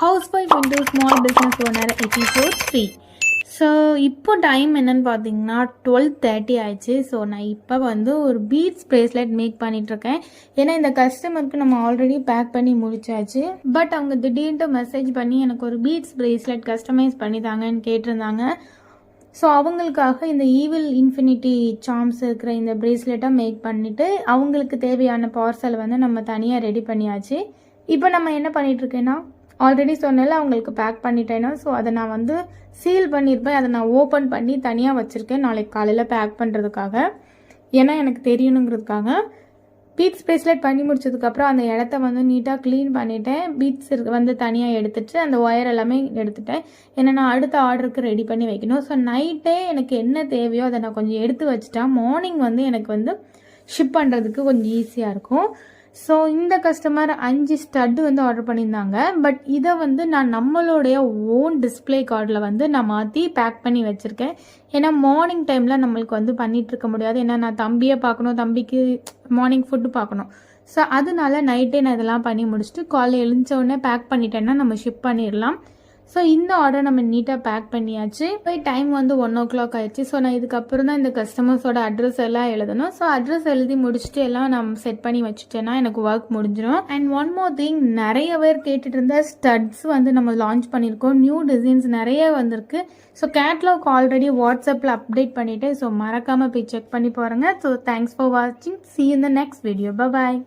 Housewife into small business owner episode 3. So இப்போ time என்னன்னு பார்த்தீங்கன்னா 12:30 ஆயிடுச்சு. ஸோ நான் இப்போ வந்து ஒரு பீட்ஸ் ப்ரேஸ்லெட் மேக் பண்ணிகிட்ருக்கேன். ஏன்னா இந்த கஸ்டமருக்கு நம்ம ஆல்ரெடி பேக் பண்ணி முடிச்சாச்சு. பட் அவங்க திடீர்னு மெசேஜ் பண்ணி எனக்கு ஒரு பீட்ஸ் ப்ரேஸ்லெட் கஸ்டமைஸ் பண்ணி தாங்கன்னு கேட்டிருந்தாங்க. ஸோ அவங்களுக்காக இந்த ஈவில் இன்ஃபினிட்டி சார்ம்ஸ் இருக்கிற இந்த ப்ரேஸ்லெட்டை மேக் பண்ணிவிட்டு அவங்களுக்கு தேவையான பார்சல் வந்து நம்ம தனியாக ரெடி பண்ணியாச்சு. இப்போ நம்ம என்ன பண்ணிகிட்ருக்கேன்னா, ஆல்ரெடி சொன்னால அவங்களுக்கு பேக் பண்ணிட்டேன்னா, ஸோ அதை நான் வந்து சீல் பண்ணியிருப்பேன். அதை நான் ஓப்பன் பண்ணி தனியாக வச்சுருக்கேன் நாளைக்கு காலையில் பேக் பண்ணுறதுக்காக. ஏன்னா எனக்கு தெரியணுங்கிறதுக்காக. பீட்ஸ் ப்ரேஸ்லெட் பண்ணி முடிச்சதுக்கப்புறம் அந்த இடத்த வந்து நீட்டாக க்ளீன் பண்ணிவிட்டேன். பீட்ஸ் வந்து தனியாக எடுத்துட்டு அந்த ஒயர் எல்லாமே எடுத்துட்டேன். ஏன்னா நான் அடுத்த ஆர்டருக்கு ரெடி பண்ணி வைக்கணும். ஸோ நைட்டே எனக்கு என்ன தேவையோ அதை நான் கொஞ்சம் எடுத்து வச்சுட்டா மார்னிங் வந்து எனக்கு வந்து ஷிப் பண்ணுறதுக்கு கொஞ்சம் ஈஸியாக இருக்கும். ஸோ இந்த கஸ்டமர் 5 ஸ்டட்டு வந்து ஆர்டர் பண்ணியிருந்தாங்க. பட் இதை வந்து நான் நம்மளுடைய ஓன் டிஸ்பிளே கார்டில் வந்து நான் மாற்றி பேக் பண்ணி வச்சுருக்கேன். ஏன்னா மார்னிங் டைமில் நம்மளுக்கு வந்து பண்ணிகிட்டு இருக்க முடியாது. ஏன்னா நான் தம்பியை பார்க்கணும், தம்பிக்கு மார்னிங் ஃபுட்டு பார்க்கணும். ஸோ அதனால நைட்டே நான் இதெல்லாம் பண்ணி முடிச்சுட்டு காலையில் எழுந்த உடனே பேக் பண்ணிட்டேன்னா நம்ம ஷிப் பண்ணிடலாம். ஸோ இந்த ஆர்டர் நம்ம நீட்டாக பேக் பண்ணியாச்சு. இப்போ டைம் வந்து 1 o'clock ஆயிடுச்சு. ஸோ நான் இதுக்கப்புறம் தான் இந்த கஸ்டமர்ஸோட அட்ரஸ் எல்லாம் எழுதணும். ஸோ அட்ரஸ் எழுதி முடிச்சுட்டு எல்லாம் நம்ம செட் பண்ணி வச்சுட்டேன்னா எனக்கு ஒர்க் முடிஞ்சிடும். அண்ட் ஒன் மோர் திங், நிறைய பேர் கேட்டுட்டு இருந்த ஸ்டட்ஸ் வந்து நம்ம லான்ச் பண்ணியிருக்கோம். நியூ டிசைன்ஸ் நிறைய வந்திருக்கு. ஸோ கேட்லாக் ஆல்ரெடி வாட்ஸ்அப்பில் அப்டேட் பண்ணிவிட்டு, ஸோ மறக்காமல் போய் செக் பண்ணி பாருங்கள். ஸோ தேங்க்ஸ் ஃபார் வாட்சிங். See you in the next video. Bye bye.